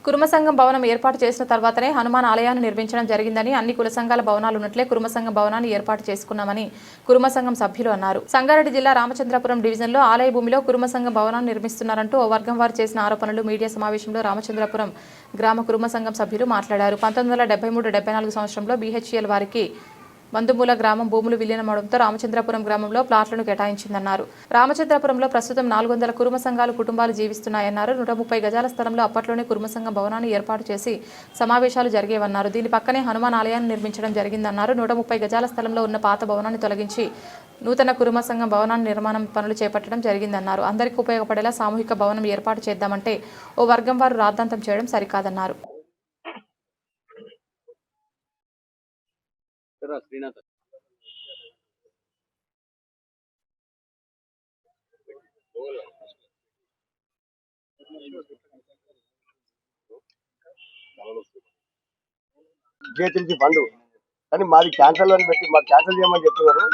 కుర్మ సంఘం భవనం ఏర్పాటు చేసిన తర్వాతనే హనుమాన్ ఆలయాన్ని నిర్మించడం జరిగిందని, అన్ని కుల సంఘాల భవనాలు ఉన్నట్లే కుర్మ సంఘం భవనాన్ని ఏర్పాటు చేసుకున్నామని కుర్మ సంఘం సభ్యులు అన్నారు. సంగారెడ్డి జిల్లా రామచంద్రపురం డివిజన్లో ఆలయ భూమిలో కుర్మ సంఘం భవనాన్ని నిర్మిస్తున్నారంటూ ఓ వర్గం వారు చేసిన ఆరోపణలు మీడియా సమావేశంలో రామచంద్రపురం గ్రామ కుర్మ సంఘం సభ్యులు మాట్లాడారు. 1973-74 సంవత్సరంలో BHEL వారికి బంధుమూల గ్రామం భూములు విలీనమవడంతో రామచంద్రపురం గ్రామంలో ప్లాట్లను కేటాయించిందన్నారు. రామచంద్రపురంలో ప్రస్తుతం 400 కుర్మ సంఘాలు కుటుంబాలు జీవిస్తున్నాయన్నారు. 130 గజాల స్థలంలో అప్పట్లోనే కుర్మ సంఘం భవనాన్ని ఏర్పాటు చేసి సమావేశాలు జరిగేవన్నారు. దీని పక్కనే హనుమాన్ ఆలయాన్ని నిర్మించడం జరిగిందన్నారు. 130 గజాల స్థలంలో ఉన్న పాత భవనాన్ని తొలగించి నూతన కుర్మ సంఘం భవనాన్ని నిర్మాణం పనులు చేపట్టడం జరిగిందన్నారు. అందరికీ ఉపయోగపడేలా సామూహిక భవనం ఏర్పాటు చేద్దామంటే ఓ వర్గం వారు రాద్ధాంతం చేయడం సరికాదన్నారు. శ్రీనాథ్ జీహెచ్ఎంసీ ఫండ్ కానీ మాది క్యాన్సల్ అని పెట్టి మాకు క్యాన్సల్ చేయమని చెప్తున్నారు,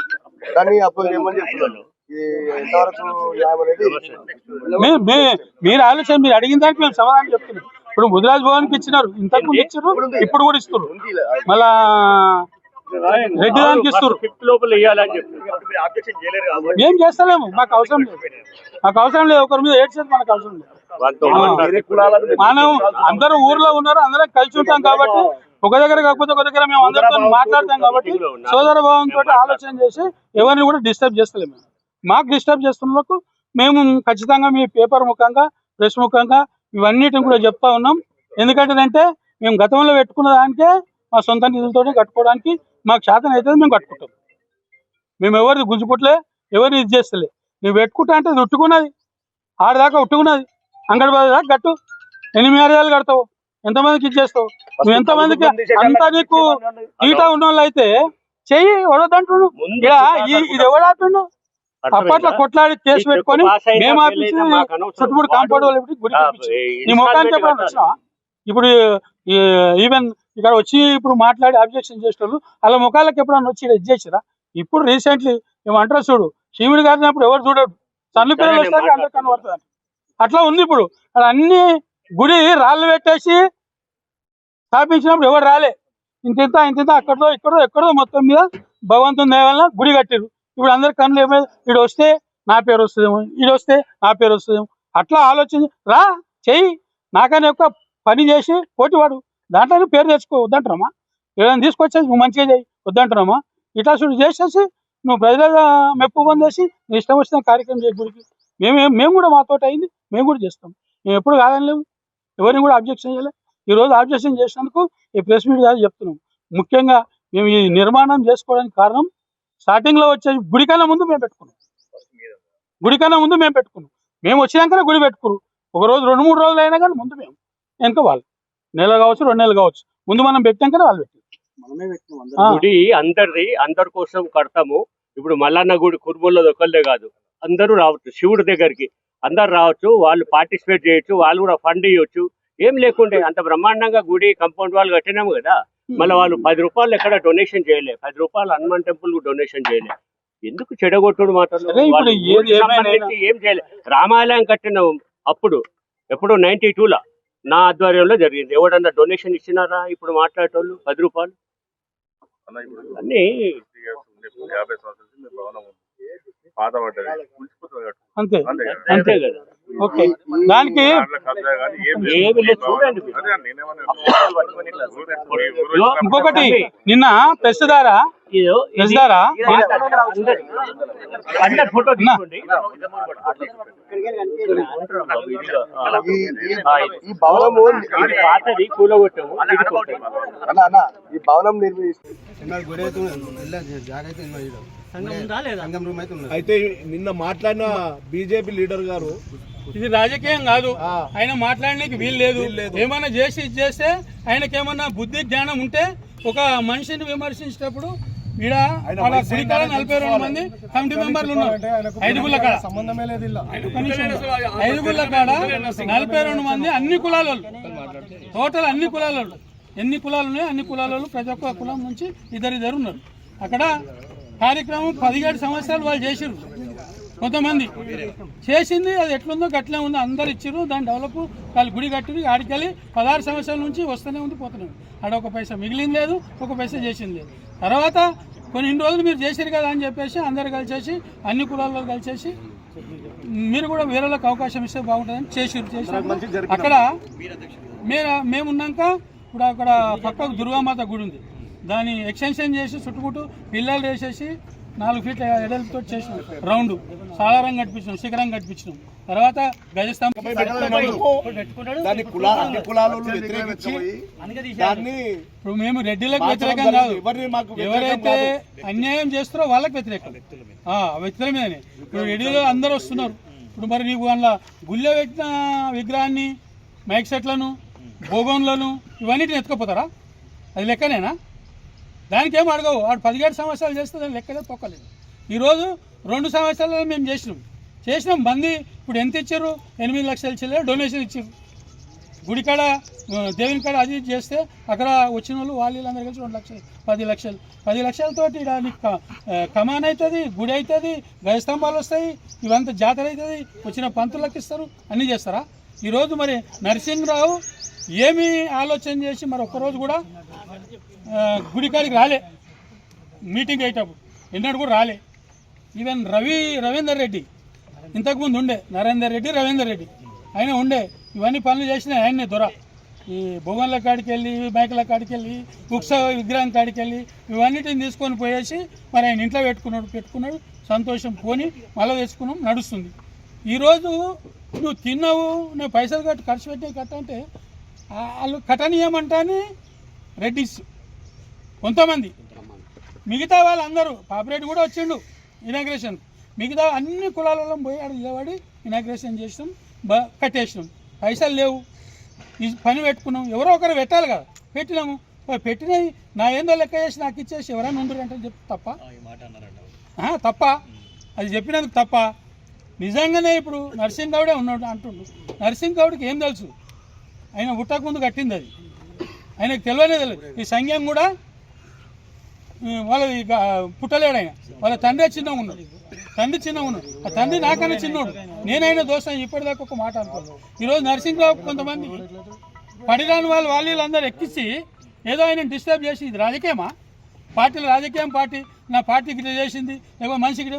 కానీ అప్పుడు చేయమని చెప్తున్నారు. ఇది ఎంతవరకు న్యాయం అనేది మీరు ఆలోచన, మీరు అడిగిన దానికి మేము సమాధానం చెప్తున్నాం. ఇప్పుడు ముదిరాజ్ భవన్కి ఇచ్చినారు, ఇంతకు ఇచ్చారు, ఇప్పుడు కూడా ఇస్తున్నారు, మళ్ళా రెడ్డి దానికి ఇస్తారు. ఏం చేస్తలేము, మాకు అవసరం లేదు. ఒకరి మీద ఏడ్చేది మనకు అవసరం లేదు. మనం అందరూ ఊర్లో ఉన్నారు, అందరం కలిసి ఉంటాం కాబట్టి ఒక దగ్గర కాకపోతే ఒక దగ్గర మేము అందరితో మాట్లాడతాం కాబట్టి సోదర భావంతో ఆలోచన చేసి ఎవరిని కూడా డిస్టర్బ్ చేస్తలేము. మాకు డిస్టర్బ్ చేస్తున్నందుకు మేము ఖచ్చితంగా మీ పేపర్ ముఖంగా, ప్రెస్ ముఖంగా ఇవన్నిటిని కూడా చెప్తా ఉన్నాం. ఎందుకంటే మేము గతంలో పెట్టుకున్న దానికే మా సొంత నిధులతో కట్టుకోవడానికి మాకు శాతం అయితే మేము కట్టుకుంటాం. మేము ఎవరిది గుంజుకుట్లే, ఎవరిని ఇది చేస్తలే. నువ్వు పెట్టుకుంటా అంటే ఉట్టుకున్నది, ఆడదాకా ఉట్టుకున్నది, అంగడిబాధ దాకా కట్టు. 8 ఏరియాలు కడతావు, ఎంతమందికి ఇచ్చేస్తావు? నువ్వు ఎంతమందికి అంతా నీకు ఈటా ఉన్న వాళ్ళు అయితే చెయ్యి వడదంటున్నాడు. ఇది ఎవడాటుండు? అప్పట్లో కొట్లాడి కేసు పెట్టుకొని మేము ఆపించి చుట్టుముడు కాంపౌండ్ వాళ్ళు గుడి నీ ముఖానికి ఎప్పుడన్నా వచ్చినావా? ఇప్పుడు ఈవెన్ ఇక్కడ వచ్చి ఇప్పుడు మాట్లాడి అబ్జెక్షన్ చేసేటోళ్ళు అలా ముఖాలకు ఎప్పుడన్నా వచ్చి ఇది చేసిరా? ఇప్పుడు రీసెంట్లీ ఏమంటారు చూడు, శివుడి గారిని అప్పుడు ఎవరు చూడడు, సన్ను పిల్లలు వస్తారు అందరు కనబడుతుంది. అట్లా ఉంది ఇప్పుడు. అలా అన్ని గుడి రాళ్ళు పెట్టేసి స్థాపించినప్పుడు ఎవరు రాలే, ఇంత అక్కడో ఎక్కడో మొత్తం మీద భగవంతుని దయ వల్ల గుడి కట్టారు. ఇప్పుడు అందరి కన్నులు ఏమైనా ఇడు వస్తే నా పేరు వస్తుందేమో, ఇడు వస్తే నా పేరు వస్తుందేమో, అట్లా ఆలోచించి రా చెయ్యి, నాకని ఒక పని చేసి పోటీవాడు, దాంట్లో పేరు తెచ్చుకో వద్దంటున్నామా? ఏదైనా తీసుకొచ్చేసి నువ్వు మంచిగా చేయి వద్దంటున్నామా? ఇట్లా చూడు చేసేసి నువ్వు ప్రజల మెప్పు పొందేసి నీ ఇష్టం వచ్చిన కార్యక్రమం చేయ గుడికి. మేము కూడా మాతో అయింది, మేము కూడా చేస్తాం. మేము ఎప్పుడు కాదనిలేము, ఎవరిని కూడా అబ్జెక్షన్ చేయలేము. ఈరోజు అబ్జెక్షన్ చేసినందుకు ఈ ప్రెస్ మీట్ కాదు చెప్తున్నాం. ముఖ్యంగా మేము ఈ నిర్మాణం చేసుకోవడానికి కారణం స్టార్టింగ్లో వచ్చే గుడి కన్నా ముందు మేము పెట్టుకున్నాం. మేము వచ్చినాకనే గుడి పెట్టుకురు. ఒక రోజు 2-3 రోజులు అయినా కానీ ముందు మేము వెనక వాళ్ళు, నెల కావచ్చు 2 నెలలు కావచ్చు, ముందు మనం పెట్టాకనే వాళ్ళు పెట్టారు. గుడి అందరి కోసం కడతాము. ఇప్పుడు మల్లన్న గుడి కుర్మల్లో ఒకళ్ళే కాదు, అందరూ రావచ్చు. శివుడి దగ్గరికి అందరు రావచ్చు, వాళ్ళు పార్టిసిపేట్ చేయొచ్చు, వాళ్ళు కూడా ఫండ్ ఇవ్వచ్చు. ఏం లేకుంటే అంత బ్రహ్మాండంగా గుడి కాంపౌండ్ వాళ్ళు కట్టినాము కదా, మళ్ళీ వాళ్ళు 10 రూపాయలు ఎక్కడ డొనేషన్ చేయలే, 10 రూపాయలు హనుమాన్ టెంపుల్ డొనేషన్ చేయలే. ఎందుకు చెడగొట్టుడు మాత్రం ఏం చేయలే. రామాలయం కట్టినాము అప్పుడు ఎప్పుడు 92లో నా ఆధ్వర్యంలో జరిగింది. ఎవడన్నా డొనేషన్ ఇచ్చినారా? ఇప్పుడు మాట్లాడేటోళ్ళు 10 రూపాయలు అన్ని అంతే అంతే కదా. ఓకే, దానికి ఇంకొకటి నిన్న ప్రెస్ ద్వారా ఈ భవనం అయితే నిన్న మాట్లాడిన బీజేపీ లీడర్ గారు ఇది రాజకీయం కాదు, ఆయన మాట్లాడడానికి వీలు లేదు. ఏమన్నా చేస్తే ఆయనకి ఏమన్నా బుద్ధి జ్ఞానం ఉంటే ఒక మనిషిని విమర్శించేటప్పుడు ఈడ 42 మంది కమిటీ మెంబర్లు ఉన్నారు. 5 గుళ్ళ కాడ 42 మంది అన్ని కులాల వాళ్ళు, టోటల్ అన్ని కులాల వాళ్ళు. ఎన్ని కులాలు ఉన్నాయో అన్ని కులాల వాళ్ళు ప్రతి ఒక్క కులం నుంచి ఇద్దరు ఉన్నారు. అక్కడ కార్యక్రమం 17 సంవత్సరాలు వాళ్ళు చేసిర్రు. కొంతమంది చేసింది అది ఎట్లుందో గట్లే ఉంది, అందరు ఇచ్చిర్రు, దాని డెవలప్ వాళ్ళు గుడి కట్టింది, ఆడికెళ్ళి 16 సంవత్సరాల నుంచి వస్తూనే ఉంది పోతూనే ఉంది. ఆడ ఒక పైసా మిగిలింది లేదు, ఒక పైసా చేసింది లేదు. తర్వాత కొన్ని రోజులు మీరు చేసిరు కదా అని చెప్పేసి అందరు కలిసేసి అన్ని కులాల్లో కలిసేసి మీరు కూడా వేరేళ్ళకి అవకాశం ఇస్తే బాగుంటుందని చేసి అక్కడ మేమున్నాక ఇప్పుడు అక్కడ పక్కకు దుర్గామాత గుడి ఉంది, దాన్ని ఎక్స్టెన్షన్ చేసి చుట్టుముట్టు పిల్లలు వేసేసి 4 ఫీట్ల ఎడలతో చేసినాం, రౌండ్ సాధారణంగా కట్టించినాం, శిఖరం కట్టించినాం. తర్వాత గజస్తంభం ఇప్పుడు మేము రెడ్డిలకు వ్యతిరేకం కాదు, ఎవరైతే అన్యాయం చేస్తారో వాళ్ళకి వ్యతిరేకం, వ్యతిరేకమే. ఇప్పుడు రెడ్డిలో అందరూ వస్తున్నారు. ఇప్పుడు మరి నీకు అందులో గుళ్ళె పెట్టిన విగ్రహాన్ని, మైక్ సెట్లను, భోగంలను ఇవన్నిటిని ఎత్తుకపోతారా? అది లెక్కనేనా? దానికి ఏం అడగవు. వాడు 17 సంవత్సరాలు చేస్తే దాని లెక్కలే తొక్కలేదు. ఈరోజు 2 సంవత్సరాలు మేము చేసినాం మంది ఇప్పుడు ఎంత ఇచ్చారు? 8 లక్షలు చిల్లర డొనేషన్ ఇచ్చారు. గుడికాడ దేవుని కాడ అది చేస్తే అక్కడ వచ్చిన వాళ్ళు వాళ్ళందరూ కలిసి 2 లక్షలు 10 లక్షలతోటి నీకు కమాన్ అవుతుంది, గుడి అవుతుంది, గజస్తంభాలు వస్తాయి, ఇవంతా జాతర అవుతుంది, వచ్చిన పంతులకు ఇస్తారు, అన్నీ చేస్తారా? ఈరోజు మరి నరసింహరావు ఏమి ఆలోచన చేసి మరి ఒక్కరోజు కూడా గుడికాడికి రాలే, మీటింగ్ అయ్యేటప్పుడు ఎన్నడూ కూడా రాలే. ఈవెన్ రవీందర్ రెడ్డి ఇంతకుముందు ఉండే, నరేందర్ రెడ్డి, రవీందర్ రెడ్డి ఆయన ఉండే, ఇవన్నీ పనులు చేసిన ఆయన్నే దొర. ఈ భోగన్ల కాడికి వెళ్ళి, మైకుల కాడికి వెళ్ళి, ఉత్సవ విగ్రహం కాడికి వెళ్ళి ఇవన్నిటిని తీసుకొని పోయేసి మరి ఆయన ఇంట్లో పెట్టుకున్నాడు, సంతోషం పోని మళ్ళీ తెచ్చుకున్నాం, నడుస్తుంది. ఈరోజు నువ్వు తిన్నావు, నువ్వు పైసలు కట్టి ఖర్చు పెట్టి కట్టంటే వాళ్ళు కట్టనీయమంటాని రెడ్డిస్ కొంతమంది, మిగతా వాళ్ళందరూ పాపిరెడ్డి కూడా వచ్చిండు ఇనాగ్రేషన్, మిగతా అన్ని కులాలలో పోయి ఆడ నిలబడి ఇనాగ్రేషన్ చేసినాం, కట్టేసినాం. పైసలు లేవు, ఈ పని పెట్టుకున్నాం, ఎవరో ఒకరు పెట్టాలి కదా, పెట్టినాము. పెట్టినవి నా ఏందో లెక్క చేసి నాకు ఇచ్చేసి ఎవరైనా ఉండరు అంటే చెప్పి తప్ప అది చెప్పినందుకు తప్ప. నిజంగానే ఇప్పుడు నరసింహ గౌడే ఉన్నాడు అంటుండు. నరసింహ గౌడ్కి ఏం తెలుసు? ఆయన ఉట్టక ముందు కట్టింది అది, ఆయనకు తెలియదు. ఈ సంఘం కూడా వాళ్ళ పుట్టలేడు, ఆయన వాళ్ళ తండ్రి చిన్నగా ఉన్నాడు, ఆ తండ్రి నాకన్నా చిన్నోడు, నేనైనా దోస్తాను ఇప్పటిదాకా ఒక మాట అనుకోను. ఈరోజు నరసింహరావు కొంతమంది పడిరాని వాళ్ళందరూ ఎక్కించి ఏదో ఆయన డిస్టర్బ్ చేసి, ఇది రాజకీయమా? రాజకీయం పార్టీ నా పార్టీకి ఇట్లా చేసింది, లేకపోతే మనిషికి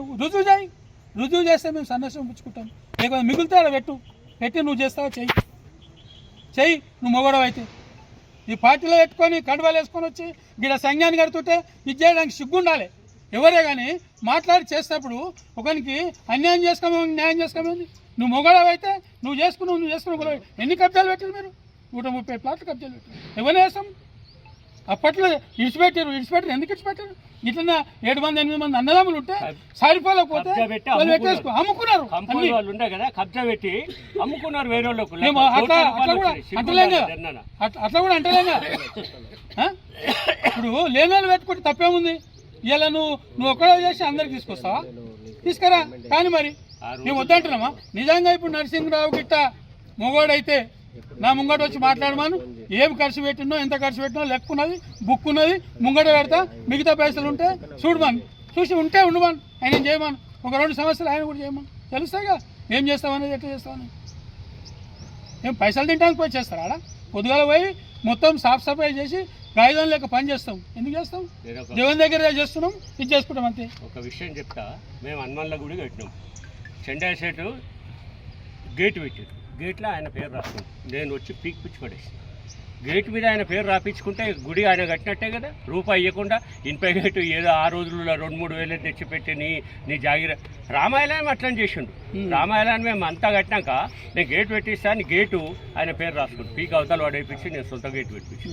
రుజువు చేస్తే మేము సందేశం పుచ్చుకుంటాం, లేకపోతే మిగులుతాడా పెట్టి నువ్వు చేస్తావా చెయ్యి, నువ్వు మొగడవు అయితే. ఈ పార్టీలో పెట్టుకొని కండువాలు వేసుకొని వచ్చి గిడ సంఘాన్ని కడుతుంటే ఇది చేయడానికి సిగ్గుండాలి. ఎవరే కానీ మాట్లాడి చేసినప్పుడు ఒకరికి అన్యాయం చేసుకోమని న్యాయం చేసుకోమని. నువ్వు మొగడవు అయితే నువ్వు చేసుకున్నావు. ఎన్ని కబ్జాలు పెట్టారు మీరు? 130 ప్లాట్లు కబ్జాలు పెట్టారు. ఎవరిని వేస్తాం? అప్పట్లో ఇడిచిపెట్టారు. ఎందుకు ఇడిచిపెట్టారు? ఇట్లా 7 మంది 8 మంది అన్నదమ్ములు ఉంటే సరిపోలేకపోతే అమ్ముకున్నారు. కబ్జా పెట్టి అమ్ముకున్నారు వేరే వాళ్ళకు. అట్లా కూడా అంటలేగా. ఇప్పుడు లేని వాళ్ళు పెట్టుకుంటే తప్పేముంది? ఇలా నువ్వు ఒక్కడో చేసి అందరికి తీసుకొస్తావా? తీసుకురా. కానీ మరి మేము వద్దంటున్నామా? నిజంగా ఇప్పుడు నరసింహరావు గిట్ట మొగోడైతే నా ముంగట వచ్చి మాట్లాడమాను, ఏం ఖర్చు పెట్టినో, ఎంత ఖర్చు పెట్టినో లెక్క ఉన్నది, బుక్ ఉన్నది, ముంగట పెడతా. మిగతా పైసలు ఉంటే చూడమాను, చూసి ఉంటే ఉండమాను, ఆయన చేయమాను. ఒక 2 సంవత్సరాలు ఆయన కూడా చేయమాను, తెలుస్తాయిగా ఏం చేస్తామనేది, ఎట్లా చేస్తామని. ఏం పైసలు తింటానికి పోయి చేస్తారా? ఆడ పొద్దుగాల పోయి మొత్తం సాఫ్ సఫాయి చేసి కాగితం లేక పని చేస్తాం. ఎందుకు చేస్తాం? దేవుని దగ్గర చేస్తున్నాం, ఇది చేసుకుంటాం అంతే. ఒక విషయం చెప్తా. మేము హనుమాన్ల గుడి కట్టినాం, చెండా సెట్ గేట్ పెట్టారు. గేట్లో ఆయన పేరు రాసుకుంటాం. నేను వచ్చి పీక్ పిచ్చి పడేసి గేట్ మీద ఆయన పేరు రాపించుకుంటే గుడి ఆయన కట్టినట్టే కదా. రూపాయి ఇవ్వకుండా ఇనుపై గేటు ఏదో ఆ రోజుల్లో 2-3 వేలు తెచ్చిపెట్టి నీ జాగిర. రామాయణం అట్లని చేసిండు. రామాయణాన్ని మేము అంతా కట్టినాక నేను గేట్ పెట్టిస్తాను, గేటు ఆయన పేరు రాసుకుంటాను. పీక్ అవతల వాడు వేయించి నేను సొంత గేటు పెట్టించి.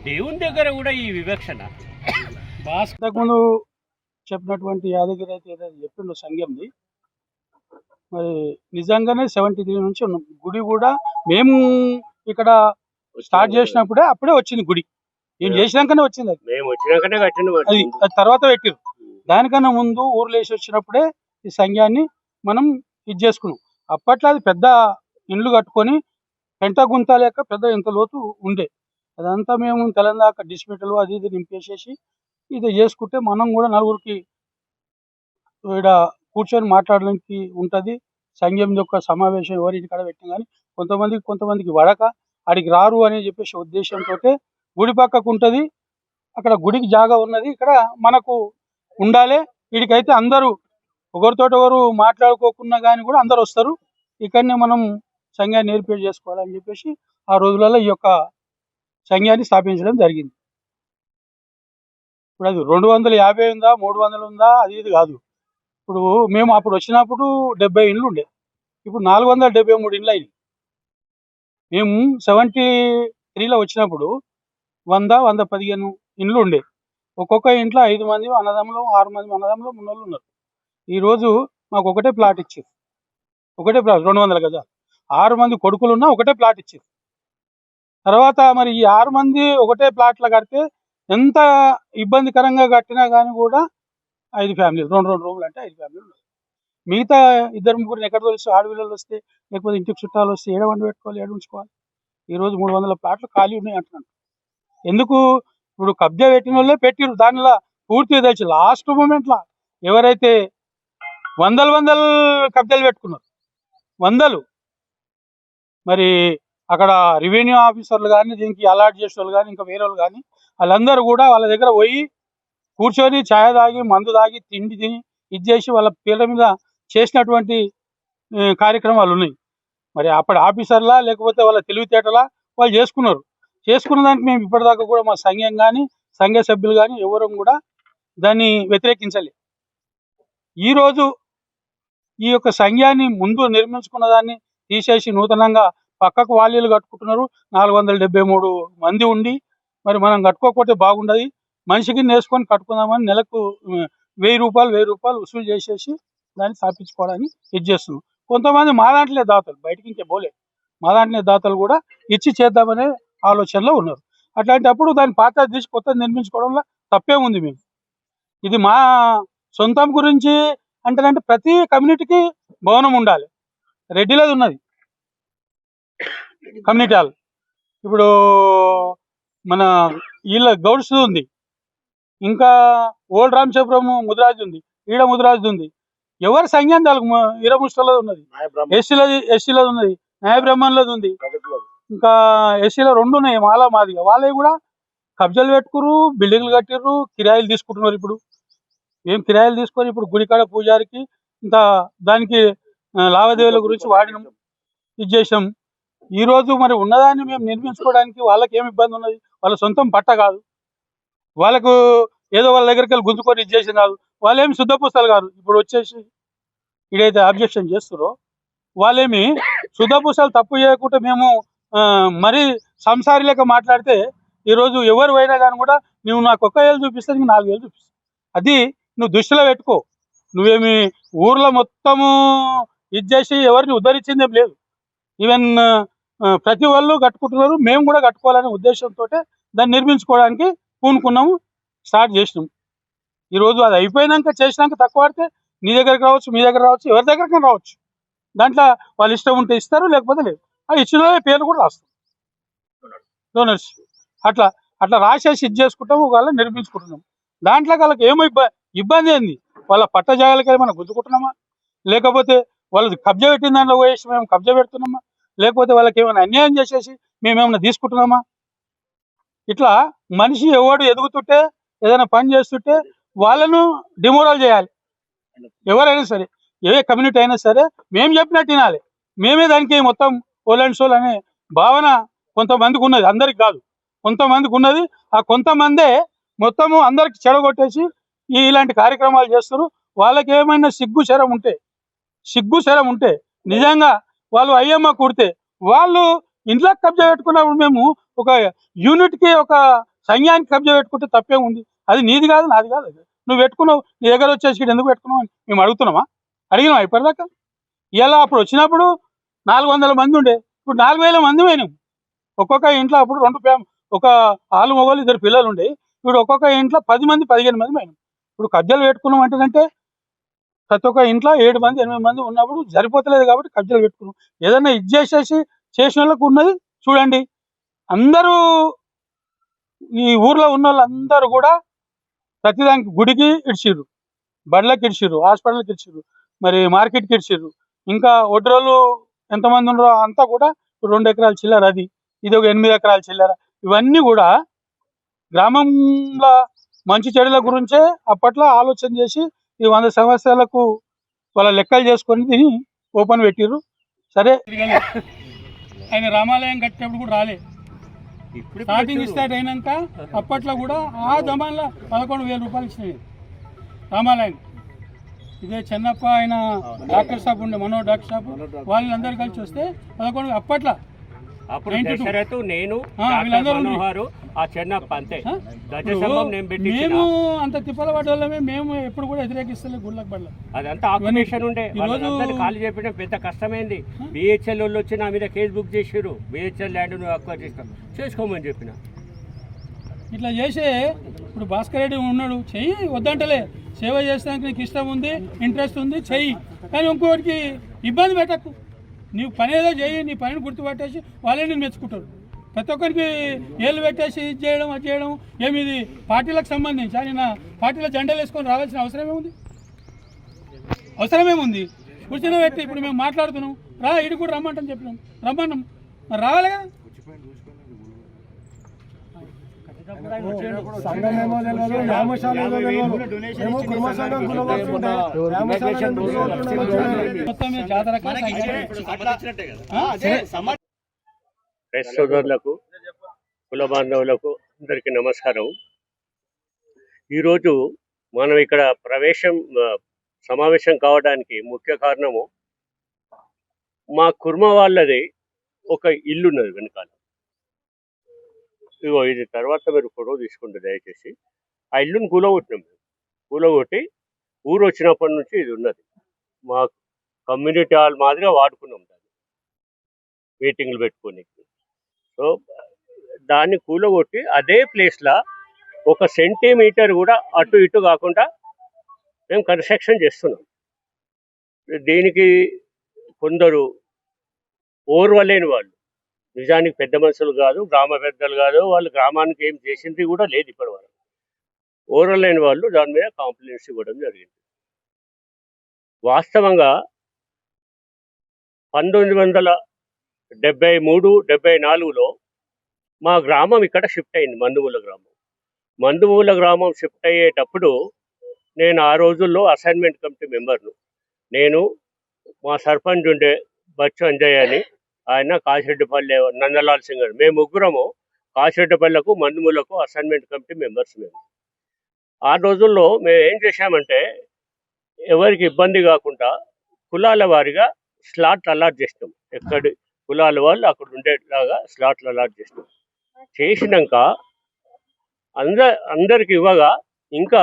దేవుని దగ్గర కూడా ఈ వివక్షణ. ముందు చెప్పినటువంటి యాదగిరి అయితే ఏదైతే చెప్పిండు సంఘంది, మరి నిజంగానే 73 నుంచి ఉన్నాం. గుడి కూడా మేము ఇక్కడ స్టార్ట్ చేసినప్పుడే అప్పుడే వచ్చింది గుడి. మేము చేసినాకనే వచ్చింది. అది తర్వాత పెట్టిరు. దానికన్నా ముందు ఊర్లో వేసి వచ్చినప్పుడే ఈ సంఘాన్ని మనం ఇది చేసుకున్నాం. అప్పట్లో అది పెద్ద ఇండ్లు కట్టుకొని పెంట గుంత లేక పెద్ద ఇంత లోతు ఉండే. అదంతా మేము తెలంగాణ డిస్మిటలు అది ఇది నింపేసేసి ఇది చేసుకుంటే మనం కూడా నలుగురికి ఇక్కడ కూర్చొని మాట్లాడడానికి ఉంటుంది. సంఘం యొక్క సమావేశం ఎవరింటి కాడ పెట్టినా కానీ కొంతమందికి వడక అడిగి రారు అని చెప్పేసి ఉద్దేశంతో గుడి పక్కకు ఉంటుంది. అక్కడ గుడికి జాగా ఉన్నది, ఇక్కడ మనకు ఉండాలి. వీడికైతే అందరూ ఒకరితో ఒకరు మాట్లాడుకోకున్నా కానీ కూడా అందరు వస్తారు. ఇక్కడనే మనం సంఘాన్ని ఏర్పాటు చేసుకోవాలని చెప్పేసి ఆ రోజులలో ఈ యొక్క సంఘాన్ని స్థాపించడం జరిగింది. ఇప్పుడు అది 250 ఉందా 300 ఉందా అది ఇది కాదు. ఇప్పుడు మేము అప్పుడు వచ్చినప్పుడు 70 ఇండ్లు ఉండే, ఇప్పుడు 473 ఇండ్లు అయినాయి. మేము 73లో వచ్చినప్పుడు 100-115 ఇండ్లు ఉండే. ఒక్కొక్క ఇంట్లో 5 మంది అన్నదమ్ములు, 6 మంది అన్నదమ్ములు, మున్నోళ్ళు ఉన్నారు. ఈరోజు మాకు ఒకటే ప్లాట్ ఇచ్చారు, ఒకటే ప్లాట్ 200 గజాలు. 6 మంది కొడుకులున్నా ఒకటే ప్లాట్ ఇచ్చారు. తర్వాత మరి ఈ 6 మంది ఒకటే ప్లాట్లో కడితే ఎంత ఇబ్బందికరంగా కట్టినా కానీ కూడా 5 ఫ్యామిలీలు, 2 రూములు అంటే 5 ఫ్యామిలీలు ఉన్నాయి. మిగతా 2-3 ఎక్కడ తెలుసు, ఆడపిల్లలు వస్తే లేకపోతే ఇంటికి చుట్టాలు వస్తే ఏడ వండి పెట్టుకోవాలి, ఏడ ఉంచుకోవాలి. ఈరోజు 300 ప్లాట్లు ఖాళీ ఉన్నాయి అంటున్నాను. ఎందుకు? ఇప్పుడు కబ్జా పెట్టిన వాళ్ళే పెట్టిరు, దానిలో పూర్తిగా తెచ్చి లాస్ట్ మూమెంట్లో ఎవరైతే వందలు కబ్జాలు పెట్టుకున్నారు, వందలు. మరి అక్కడ రెవెన్యూ ఆఫీసర్లు కానీ, దీనికి అలాట్ చేసే వాళ్ళు కానీ, ఇంకా వేరే వాళ్ళు కానీ, వాళ్ళందరూ కూడా వాళ్ళ దగ్గర పోయి కూర్చొని ఛాయ్ తాగి, మందు తాగి, తిండి తిని ఇది చేసి వాళ్ళ పేర్ల మీద చేసినటువంటి కార్యక్రమాలు ఉన్నాయి. మరి అప్పటి ఆఫీసర్లా లేకపోతే వాళ్ళ తెలివితేటలా వాళ్ళు చేసుకున్నారు. చేసుకున్న దానికి మేము ఇప్పటిదాకా కూడా మా సంఘం కానీ సంఘ సభ్యులు కానీ ఎవరు కూడా దాన్ని వ్యతిరేకించలే. ఈరోజు ఈ యొక్క సంఘాన్ని ముందు నిర్మించుకున్న దాన్ని తీసేసి నూతనంగా పక్కకు వాలీలు కట్టుకుంటున్నారు. 473 మంది ఉండి మరి మనం కట్టుకోకపోతే బాగుండదు, మనిషికి నేర్చుకొని కట్టుకుందామని నెలకు 1000 రూపాయలు వసూలు చేసేసి దాన్ని స్థాపించుకోవడానికి ఇది చేస్తున్నాం. కొంతమంది మా దాంట్లో దాతలు, బయటికి ఇంకే పోలే, మా దాంట్లో దాతలు కూడా ఇచ్చి చేద్దామనే ఆలోచనలో ఉన్నారు. అట్లాంటప్పుడు దాన్ని పాత తీసి కొత్త నిర్మించుకోవడంలో తప్పే ఉంది. మేము ఇది మా సొంతం గురించి అంటే ప్రతి కమ్యూనిటీకి భవనం ఉండాలి. రెడ్డిలది ఉన్నది కమ్యూనిటీ హాల్, ఇప్పుడు మన వీళ్ళ గౌడ్స్ ఉంది, ఇంకా ఓల్డ్ రామచంద్రపురం ముదిరాజు ఉంది, ఈడ ముదిరాజు ఉంది. ఎవరి సంఘం దానికి ఇరముష్టలది ఉన్నది, ఎస్సీలది ఉన్నది, న్యాయ బ్రహ్మణులది ఉంది, ఇంకా ఎస్సీలో 2 ఉన్నాయి మాలా మాదిగా. వాళ్ళవి కూడా కబ్జాలు పెట్టుకురు, బిల్డింగ్లు కట్టిర్రు, కిరాయిలు తీసుకుంటున్నారు. ఇప్పుడు ఏం కిరాయిలు తీసుకొని ఇప్పుడు గుడికాడ పూజారికి ఇంత దానికి లావాదేవీల గురించి వాడినాం, ఇది చేసాం. ఈరోజు మరి ఉన్నదాన్ని మేము నిర్మించుకోవడానికి వాళ్ళకి ఏమి ఇబ్బంది ఉన్నది? వాళ్ళ సొంతం పట్ట కాదు, వాళ్ళకు ఏదో వాళ్ళ దగ్గరికి వెళ్ళి గుంజుకొని ఇది చేసింది కాదు. వాళ్ళేమి శుద్ధ పుస్తకాలు కాదు. ఇప్పుడు వచ్చేసి ఇదైతే అబ్జెక్షన్ చేస్తారో వాళ్ళేమి శుద్ధ పుస్తకాలు తప్పు చేయకుండా మేము మరీ సంసారి లెక్క మాట్లాడితే ఈరోజు ఎవరు పోయినా కానీ కూడా నువ్వు నాకు 1,000 చూపిస్తే నీకు 4,000 చూపిస్తాను. అది నువ్వు దృష్టిలో పెట్టుకో. నువ్వేమి ఊర్లో మొత్తము ఇది చేసి ఎవరిని ఉద్ధరించిందేం లేదు. ఈవెన్ ప్రతి వాళ్ళు కట్టుకుంటున్నారు, మేము కూడా కట్టుకోవాలనే ఉద్దేశంతో దాన్ని నిర్మించుకోవడానికి పూనుకున్నాము, స్టార్ట్ చేసినాం. ఈరోజు అది అయిపోయినాక చేసినాక తక్కువ పడితే నీ దగ్గరికి రావచ్చు, మీ దగ్గర రావచ్చు, ఎవరి దగ్గరికి రావచ్చు. దాంట్లో వాళ్ళు ఇష్టం ఉంటే ఇస్తారు, లేకపోతే లేదు. అది ఇచ్చిన పేర్లు కూడా రాస్తాం, డోనర్స్. అట్లా రాసేసి ఇది చేసుకుంటాము, వాళ్ళ నిర్మించుకుంటున్నాం. దాంట్లో వాళ్ళకి ఏమో ఇబ్బంది ఏంది? వాళ్ళ పట్ట జాగాలకి మనం గుంజుకుంటున్నామా, లేకపోతే వాళ్ళు కబ్జా పెట్టిన దాంట్లో పోయేసి మేము కబ్జా పెడుతున్నామా, లేకపోతే వాళ్ళకి ఏమైనా అన్యాయం చేసేసి మేమేమైనా తీసుకుంటున్నామా? ఇట్లా మనిషి ఎవడు ఎదుగుతుంటే ఏదైనా పని చేస్తుంటే వాళ్ళను డిమోరల్ చేయాలి. ఎవరైనా సరే, ఏ కమ్యూనిటీ అయినా సరే మేము చెప్పినట్టు వినాలి. మేమే దానికి మొత్తం ఓల్ అండ్ సోల్ అనే భావన కొంతమందికి ఉన్నది, అందరికి కాదు, కొంతమందికి ఉన్నది. ఆ కొంతమందే మొత్తము అందరికి చెడగొట్టేసి ఇలాంటి కార్యక్రమాలు చేస్తారు. వాళ్ళకి ఏమైనా సిగ్గు శరం ఉంటే నిజంగా వాళ్ళు అయ్యమ్మ కుడితే వాళ్ళు ఇంట్లోకి కబ్జా పెట్టుకున్నప్పుడు మేము ఒక యూనిట్కి ఒక సంఘానికి కబ్జా పెట్టుకుంటే తప్పే ఉంది. అది నీది కాదు, నాది కాదు. నువ్వు పెట్టుకున్నావు, నీ దగ్గర వచ్చేసి ఎందుకు పెట్టుకున్నావు అని మేము అడిగినామా ఇప్పటిదాకా? ఇలా అప్పుడు వచ్చినప్పుడు 400 మంది ఉండే, ఇప్పుడు 4,000 మంది పోయినాం. ఒక్కొక్క ఇంట్లో అప్పుడు 2 ఒక ఆలు మొగలు 2 పిల్లలు ఉండే, ఇప్పుడు ఒక్కొక్క ఇంట్లో 10 మంది 15 మంది పోయినాం. ఇప్పుడు కబ్జాలు పెట్టుకున్నాం అంటే ప్రతి ఒక్క ఇంట్లో 7 మంది 8 మంది ఉన్నప్పుడు సరిపోతలేదు కాబట్టి కబ్జాలు పెట్టుకున్నాం. ఏదన్నా ఇది చేసేసి చేసిన వాళ్ళకు ఉన్నది చూడండి. అందరూ ఈ ఊర్లో ఉన్న వాళ్ళందరూ కూడా ప్రతిదానికి గుడికి ఇడిచిర్రు, బళ్ళకి ఇడిచిర్రు, హాస్పిటల్కి ఇడిచిర్రు, మరి మార్కెట్కి ఇచ్చిర్రు. ఇంకా ఒడ్రోళ్ళు ఎంతమంది ఉన్నారో అంతా కూడా 2 ఎకరాల చిల్లర, అది ఇది ఒక 8 ఎకరాల చిల్లర. ఇవన్నీ కూడా గ్రామంలో మంచి చెడుల గురించే అప్పట్లో ఆలోచన చేసి ఈ 100 సంవత్సరాలకు వాళ్ళ లెక్కలు చేసుకొని దీన్ని ఓపెన్ పెట్టిర్రు. సరే, ఆయన రామాలయం కట్టినప్పుడు కూడా రాలే. స్టార్టింగ్ స్టార్ట్ అయినాక అప్పట్లో కూడా ఆ జమాన్లో 11,000 రూపాయలు ఇచ్చినాయి రామాలయం. ఇదే చెన్నప్ప, ఆయన డాక్టర్ షాప్ ఉండే, మనోహర్ డాక్టర్ షాప్, వాళ్ళందరూ కలిసి వస్తే 11 అప్పట్లో అప్పుడు దశరథు, నేను, డాక్టర్ మనోహరు, ఆ చెన్నప్ప అంతే. ధ్వజస్తంభం నేను పెట్టి మేము అంత తిప్పల పడ్డ వాళ్ళమే. మేము ఎప్పుడు కూడా వ్యతిరేకిస్తలే గుళ్ళకి పడలే. అదంతా ఆక్యుపేషన్ ఉండే. వాళ్ళందరినీ ఖాళీ చేయడం పెద్ద కష్టమైంది. బిహెచ్ఎల్ వాళ్ళు వచ్చి నా మీద కేసు బుక్ చేసారు. బిహెచ్ఎల్ ల్యాండ్ నువ్వు అక్వైర్ చేసుకోమని చెప్పిన. ఇట్లా చేసే ఇప్పుడు భాస్కర్ రెడ్డి ఉన్నాడు, చెయ్యి వద్దంటలే. సేవ చేస్తానికి నీకు ఇష్టం ఉంది, ఇంట్రెస్ట్ ఉంది, చెయ్యి. కానీ ఇంకోటికి ఇబ్బంది పెట్టకు. నీవు పని ఏదో చెయ్యి, నీ పనిని గుర్తుపట్టేసి వాళ్ళే నేను మెచ్చుకుంటారు. ప్రతి ఒక్కరికి ఏళ్ళు పెట్టేసి ఇది చేయడం, అది చేయడం ఏమి ఇది పార్టీలకు సంబంధించి. ఆయన పార్టీలో జెండాలు వేసుకొని రావాల్సిన అవసరమేముంది? కూర్చొని పెట్టి ఇప్పుడు మేము మాట్లాడుతున్నాం, రా ఇటు కూడా రమ్మంటని చెప్పినాం, రమ్మన్నాం, మరి రావాలి కదా. ప్రెస్ సోదరులకు, కుల బాంధవులకు అందరికీ నమస్కారం. ఈరోజు మనం ఇక్కడ సమావేశం కావడానికి ముఖ్య కారణము, మా కుర్మ వాళ్ళది ఒక ఇల్లు ఉన్నది వెనకాల. ఇగో ఇది తర్వాత మీరు ఫోటో తీసుకుంటే దయచేసి. ఆ ఇల్లుని కూలగొట్టినాం మేము. కూలగొట్టి ఊరు వచ్చినప్పటి నుంచి ఇది ఉన్నది. మా కమ్యూనిటీ హాల్ మాదిరిగా వాడుకున్నాం దాన్ని, మీటింగ్లు పెట్టుకొని. సో దాన్ని కూలగొట్టి అదే ప్లేస్లో 1 సెంటీమీటర్ కూడా అటు ఇటు కాకుండా మేము కన్స్ట్రక్షన్ చేస్తున్నాం. దీనికి కొందరు ఓర్వలేని వాళ్ళు, నిజానికి పెద్ద మనుషులు కాదు, గ్రామ పెద్దలు కాదు, వాళ్ళు గ్రామానికి ఏం చేసింది కూడా లేదు ఇప్పటి వరకు. ఓర్వలేని వాళ్ళు దాని మీద కాంప్లైంట్స్ ఇవ్వడం జరిగింది. వాస్తవంగా 1973-74లో మా గ్రామం ఇక్కడ షిఫ్ట్ అయింది, మందుమూల గ్రామం. మందుమూల గ్రామం షిఫ్ట్ అయ్యేటప్పుడు నేను ఆ రోజుల్లో అసైన్మెంట్ కమిటీ మెంబర్ను. నేను, మా సర్పంచ్ ఉండే బచ్చు అంజయ్య అని, ఆయన కాశిరెడ్డిపల్లె నందలాల్ సింగ్ అని, మేము ముగ్గురము కాశిరెడ్డిపల్లెకు మందుమూలకు అసైన్మెంట్ కమిటీ మెంబర్స్ మేము. ఆ రోజుల్లో మేము ఏం చేశామంటే, ఎవరికి ఇబ్బంది కాకుండా కులాల వారిగా స్లాట్లు అలాట్ చేసినాం. ఎక్కడి కులాల వాళ్ళు అక్కడ ఉండేలాగా స్లాట్లు అలాట్ చేసినాం. చేసినాక అందరికి ఇవ్వగా ఇంకా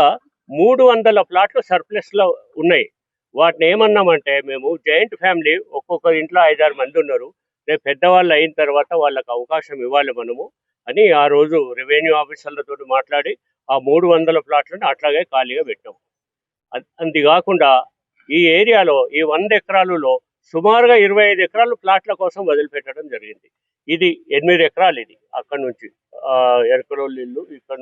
300 ప్లాట్లు సర్ప్లస్లో ఉన్నాయి. వాటిని ఏమన్నామంటే, మేము జాయింట్ ఫ్యామిలీ, ఒక్కొక్క ఇంట్లో 5-6 మంది ఉన్నారు, రేపు పెద్దవాళ్ళు అయిన తర్వాత వాళ్ళకి అవకాశం ఇవ్వాలి మనము అని ఆ రోజు రెవెన్యూ ఆఫీసర్లతో మాట్లాడి ఆ 300 ప్లాట్లను అట్లాగే ఖాళీగా పెట్టాం. అంతేకాకుండా ఈ ఏరియాలో ఈ 100 ఎకరాలలో సుమారుగా 25 ఎకరాలు ప్లాట్ల కోసం వదిలిపెట్టడం జరిగింది. ఇది 8 ఎకరాలు. ఇది అక్కడ నుంచి ఎరకరోళ్ళు ఇల్లు, ఇక్కడ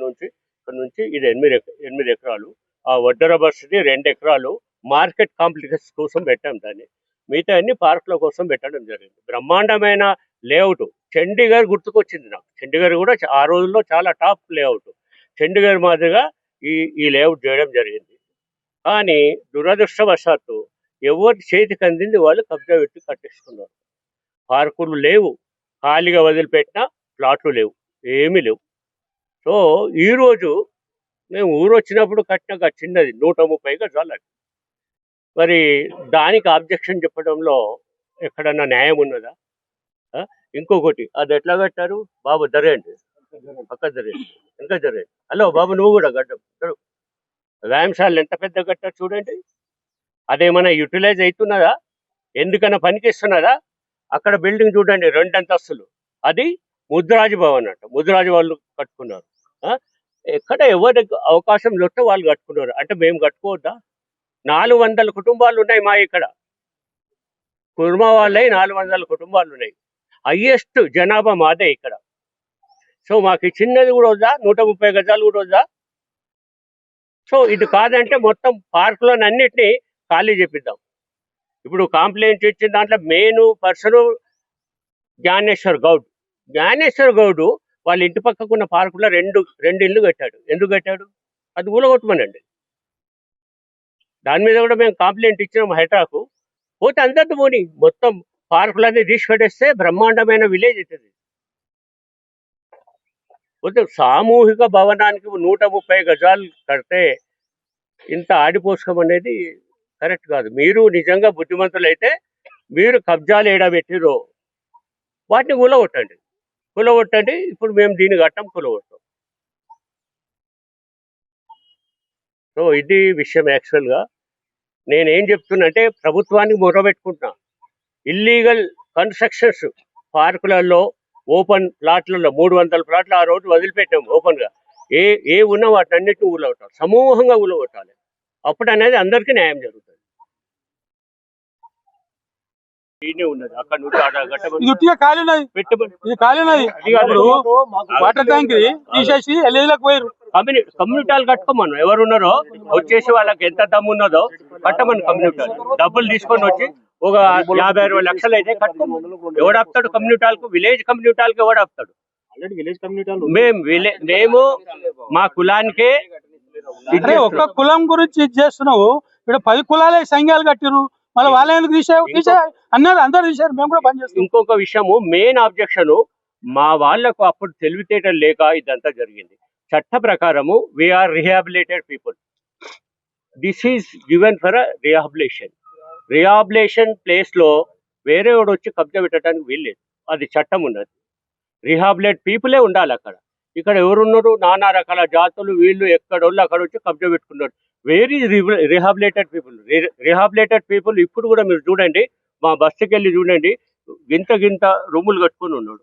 నుంచి ఇది 8 ఎకరాలు. ఆ వడ్డర బస్సుది 2 ఎకరాలు మార్కెట్ కాంప్లెక్స్ కోసం పెట్టాం. దాన్ని మిగతా అన్ని పార్కుల కోసం పెట్టడం జరిగింది. బ్రహ్మాండమైన లేఅవుట్. చండీగఢ్ గుర్తుకొచ్చింది నాకు. చండీగఢ్ కూడా ఆ రోజుల్లో చాలా టాప్ లేఅవుట్. చండీగఢ్ మాదిరిగా ఈ లేఅవుట్ చేయడం జరిగింది. కానీ దురదృష్టవశాత్తు ఎవరి చేతికి అందింది వాళ్ళు కబ్జా పెట్టి కట్టేసుకున్నారు. పార్కులు లేవు, ఖాళీగా వదిలిపెట్టిన ప్లాట్లు లేవు, ఏమీ లేవు. సో ఈరోజు మేము ఊరు వచ్చినప్పుడు కట్టిన చిన్నది 130 గజాలు. మరి దానికి ఆబ్జెక్షన్ చెప్పడంలో ఎక్కడన్నా న్యాయం ఉన్నదా? ఇంకొకటి, అది ఎట్లా కట్టారు బాబు? దరేండి పక్క దరేండి, ఇంకా దరేండి. హలో బాబు, నువ్వు కూడా గడ్డం వ్యాయామశాలలు ఎంత పెద్ద కట్టారు చూడండి. అదేమైనా యూటిలైజ్ అవుతున్నదా? ఎందుకన్నా పనికిస్తున్నదా? అక్కడ బిల్డింగ్ చూడండి, 2 అంతస్తులు. అది ముద్రాజు భవన్ అంట. ముద్రాజు వాళ్ళు కట్టుకున్నారు. ఎక్కడ ఎవరి అవకాశం దొరికితే వాళ్ళు కట్టుకున్నారు. అంటే మేము కట్టుకోవద్దా? 400 కుటుంబాలు ఉన్నాయి మా ఇక్కడ. కుర్మ వాళ్ళే 400 కుటుంబాలు ఉన్నాయి. హయ్యెస్ట్ జనాభా మాదే ఇక్కడ. సో మాకు చిన్నది కూడా వద్దా? 130 గజాలు కూడా వద్దా? సో ఇది కాదంటే మొత్తం పార్కులను అన్నిటినీ ఖాళీ చేపిద్దాం. ఇప్పుడు కంప్లైంట్ ఇచ్చిన దాంట్లో మెయిన్ పర్సన్ జ్ఞానేశ్వర్ గౌడ్ వాళ్ళ ఇంటి పక్కకున్న పార్కులో రెండు ఇల్లు కట్టాడు. ఎందుకు కట్టాడు? అది ఊలగొట్టమనండి. దాని మీద కూడా మేము కంప్లైంట్ ఇచ్చినాం హైడ్రాకు. పోతే అందరిది పోని, మొత్తం పార్కులన్నీ తీసి పెట్టేస్తే బ్రహ్మాండమైన విలేజ్ అవుతుంది. పోతే సామూహిక భవనానికి 130 గజాలు కడితే ఇంత ఆడిపోసుకోం అనేది కరెక్ట్ కాదు. మీరు నిజంగా బుద్ధిమంతులైతే మీరు కబ్జాలు ఏడబెట్టిరో వాటిని కూలగొట్టండి. ఇప్పుడు మేము దీన్ని కట్టం, కూలగొట్టాం. సో ఇది విషయం. యాక్చువల్గా నేనేం చెప్తున్నా అంటే ప్రభుత్వానికి మొరబెట్టుకుంటున్నా. ఇల్లీగల్ కన్స్ట్రక్షన్స్ పార్కులలో, ఓపెన్ ప్లాట్లలో 300 ప్లాట్లు ఆ రోజు వదిలిపెట్టాము ఓపెన్గా. ఏ ఉన్న వాటిని అన్నిటిని ఊలగొట్టాలి, సమూహంగా ఊలగొట్టాలి. అప్పుడు అనేది అందరికీ న్యాయం జరుగుతుంది. ఉన్నది అక్కడ నుంచి ఇది ఉట్టిగా ఖాళీ ఉన్నది, ఇది ఖాళీ ఉన్నది. ఇప్పుడు వాటర్ ట్యాంక్ తీసేసి ఎల్ఈలకు పోయారు. కమ్యూనిటీలు కట్టుకోమను. ఎవరు ఉన్నారో వచ్చేసి వాళ్ళకి ఎంత దమ్ము ఉన్నదో కట్టమని కమ్యూనిటీలు డబ్బులు తీసుకొని వచ్చి ఒక 50-60 లక్షలు అయితే కట్టుకోమను. ఎవడాపుతాడు కమ్యూనిటీలకు? విలేజ్ కమ్యూనిటీలకు ఎవడాపుతాడు? మేము మా కులానికే ఒక్క కులం గురించి ఇది చేస్తున్నావు. ఇక్కడ 10 కులాలే సంఘాలు కట్టిరు, మళ్ళీ వాళ్ళ ఎందుకు తీసే అన్నారు, అందరు తీసారు, మేము కూడా బంద్ చేస్తాం. ఇంకొక విషయము, మెయిన్ ఆబ్జెక్షన్, మా వాళ్లకు అప్పుడు తెలివితేటలు లేక ఇదంతా జరిగింది. చట్ట ప్రకారము we are rehabilitated people. This is given for rehabilitation place లో వేరే వాడు వచ్చి కబ్జా పెట్టడానికి వీల్లేదు. అది చట్టం ఉన్నది. రిహాబిలేట్ పీపులే ఉండాలి అక్కడ. ఇక్కడ ఎవరున్నారు? నానా రకాల జాతులు, వీళ్ళు ఎక్కడోళ్ళు అక్కడ వచ్చి కబ్జా పెట్టుకున్నారు. వేర్ ఈజ్ రిహాబిలేటెడ్ పీపుల్ ఇప్పుడు కూడా మీరు చూడండి, మా బస్సుకి వెళ్ళి చూడండి, గింత రూములు కట్టుకుని ఉన్నాడు.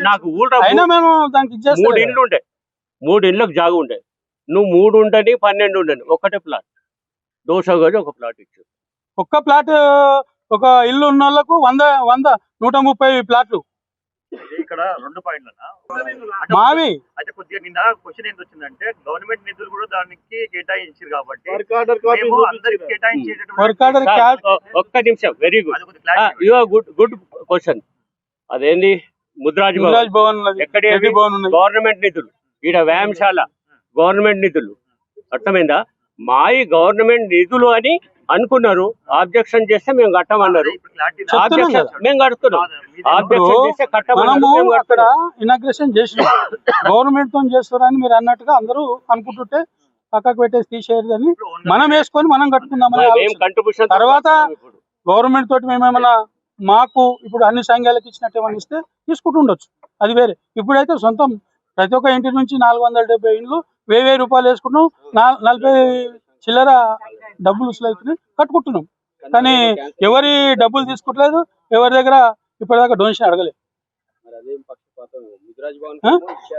నాకు ఊళ్ళో 3 ఇండ్లు ఉండే, 3 ఇండ్లకు జాగా ఉండే. నువ్వు 3 ఉండని 12 ఉండని, ఒకటే ప్లాట్ 200 గజ ఒక ప్లాట్ ఇచ్చారు. ఒక్క ప్లాట్ ఒక ఇల్లు ఉన్న వాళ్ళకు 130 ప్లాట్లు. ఇక్కడ 2 పాయింట్లు మావి. అయితే కొద్దిగా నిన్న క్వశ్చన్ ఏంటి వచ్చిందంటే, గవర్నమెంట్ నిధులు కూడా దానికి కేటాయించారు కాబట్టి ఒక్క నిమిషం. Very good, good question. అదేంది ముద్రాజ్ భవన్ ఎక్కడ? గవర్నమెంట్ నిధులు. ఈడ వ్యాయామశాల గవర్నమెంట్ నిధులు. అర్థమైందా? మాయి గవర్నమెంట్ నిధులు అని అనుకున్నారు. ఆబ్జెక్షన్ చేస్తే మేము కట్టమన్నారు. మేము కడుతున్నాం. ఆబ్జెక్షన్ చేస్తే కట్టమన్నారు. అక్కడ ఇనాగ్రేషన్ చేసినాం, గవర్నమెంట్ తో చేస్తారని మీరు అన్నట్టుగా అందరూ అనుకుంటుంటే పక్కకు పెట్టేసి తీసేయదని మనం వేసుకొని మనం కట్టుకుందామని. తర్వాత గవర్నమెంట్ తోటి మేమేమన్నా మాకు ఇప్పుడు అన్ని సంఘాలకు ఇచ్చినట్టు ఏమైనా ఇస్తే తీసుకుంటుండొచ్చు, అది వేరే. ఇప్పుడైతే సొంతం ప్రతి ఒక్క ఇంటి నుంచి 470 ఇండ్లు 1000 రూపాయలు వేసుకుంటున్నాం. 40 చిల్లర డబ్బులు అవుతున్నాయి, కట్టుకుంటున్నాం. కానీ ఎవరి డబ్బులు తీసుకుంటలేదు, ఎవరి దగ్గర ఇప్పటిదాకా డొనేషన్ అడగలేదు.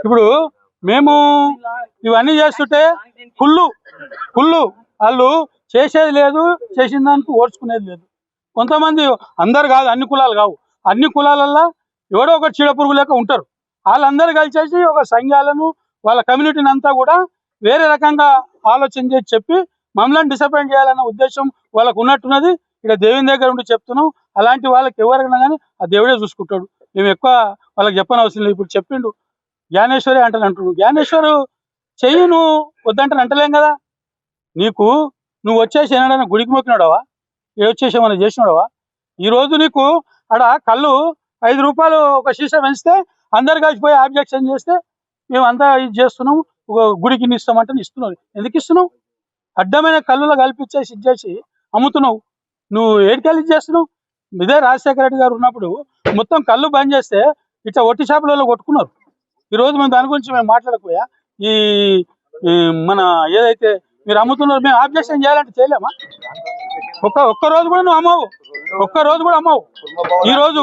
ఇప్పుడు మేము ఇవన్నీ చేస్తుంటే కుళ్ళు వాళ్ళు చేసేది లేదు, చేసిన దానికి ఓడ్చుకునేది లేదు. కొంతమంది, అందరు కాదు, అన్ని కులాలు కావు, అన్ని కులాలల్లో ఎవడో ఒక చీడపురుగు లేక ఉంటారు. వాళ్ళందరూ కలిసేసి ఒక సంఘాలను, వాళ్ళ కమ్యూనిటీని అంతా కూడా వేరే రకంగా ఆలోచన చేసి చెప్పి మమ్మల్ని డిసప్పాయింట్ చేయాలన్న ఉద్దేశం వాళ్ళకు ఉన్నట్టున్నది. ఇక్కడ దేవుని దగ్గర ఉండి చెప్తున్నాం. అలాంటి వాళ్ళకి ఎవరైనా కానీ ఆ దేవుడే చూసుకుంటాడు. మేము ఎక్కువ వాళ్ళకి చెప్పని అవసరం లేదు. ఇప్పుడు చెప్పిండు జ్ఞానేశ్వరి అంటున్నాడు. జ్ఞానేశ్వరు చెయ్యి నువ్వు వద్దంటే అంటలేం కదా. నువ్వు వచ్చేసి ఏమైనా గుడికి మొక్కినాడవా? వచ్చేసి ఏమైనా చేసినాడవా? ఈరోజు నీకు అక్కడ కళ్ళు 5 రూపాయలు ఒక సీసా పెంచితే అందరు కలిసిపోయి ఆబ్జెక్షన్ చేస్తే మేము అంతా ఇది చేస్తున్నాం, ఒక గుడికి ఇస్తామంటే ఇస్తున్నావు. ఎందుకు ఇస్తున్నావు? అడ్డమైన కళ్ళులో కల్పించేసి ఇది చేసి అమ్ముతున్నావు. నువ్వు ఏడికెళ్ళి చేస్తున్నావు? ఇదే రాజశేఖర రెడ్డి గారు ఉన్నప్పుడు మొత్తం కళ్ళు బంద్ చేస్తే ఇట్లా ఒట్టి షాపులలో కొట్టుకున్నారు. ఈరోజు మేము దాని గురించి మేము మాట్లాడకపోయా. ఈ మన ఏదైతే మీరు అమ్ముతున్నారు, మేము ఆబ్జెక్షన్ చేయాలంటే చేయలేమా? ఒక్క రోజు కూడా నువ్వు అమ్మవు, ఒక్క రోజు కూడా అమ్మవు. ఈ రోజు